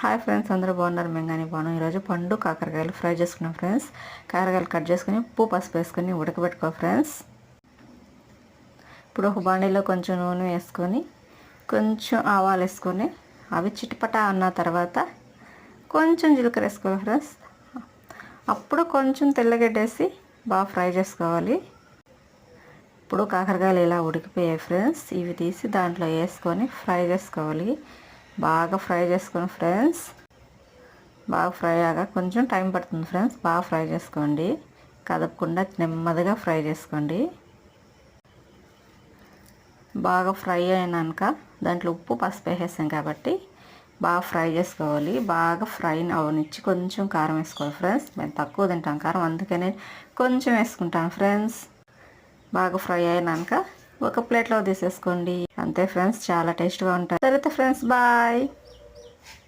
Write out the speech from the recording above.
Hi friends, అందరూ బాగున్నారు. మేము కానీ బాగున్నాం. ఈరోజు పండు కాకరకాయలు ఫ్రై చేసుకున్నాం ఫ్రెండ్స్. కాకరకాయలు కట్ చేసుకుని ఉప్పు పసుపు వేసుకొని ఉడకబెట్టుకో ఫ్రెండ్స్. ఇప్పుడు ఒక బాండీలో కొంచెం నూనె వేసుకొని కొంచెం ఆవాలు వేసుకొని అవి చిటపటా అన్న తర్వాత కొంచెం జీలకర్ర వేసుకోవాలి ఫ్రెండ్స్. అప్పుడు కొంచెం తెల్లగడ్డేసి బాగా ఫ్రై చేసుకోవాలి. ఇప్పుడు కాకరకాయలు ఇలా ఉడికిపోయాయి ఫ్రెండ్స్. ఇవి తీసి దాంట్లో వేసుకొని ఫ్రై చేసుకోవాలి. బాగా ఫ్రై చేసుకోండి ఫ్రెండ్స్. బాగా ఫ్రై అయ్యాక కొంచెం టైం పడుతుంది ఫ్రెండ్స్. బాగా ఫ్రై చేసుకోండి, కదపకుండా నెమ్మదిగా ఫ్రై చేసుకోండి. బాగా ఫ్రై అయినాక దాంట్లో ఉప్పు పసుపు వేసేసాం కాబట్టి బాగా ఫ్రై చేసుకోవాలి. బాగా ఫ్రై అవనిచ్చి కొంచెం కారం వేసుకోవాలి ఫ్రెండ్స్. మేము తక్కువ తింటాం కారం, అందుకనే కొంచెం వేసుకుంటాను ఫ్రెండ్స్. బాగా ఫ్రై అయినాక ఒక ప్లేట్లో తీసేసుకోండి. అంతే ఫ్రెండ్స్, చాలా టేస్ట్గా ఉంటుంది. సరే ఫ్రెండ్స్, బాయ్.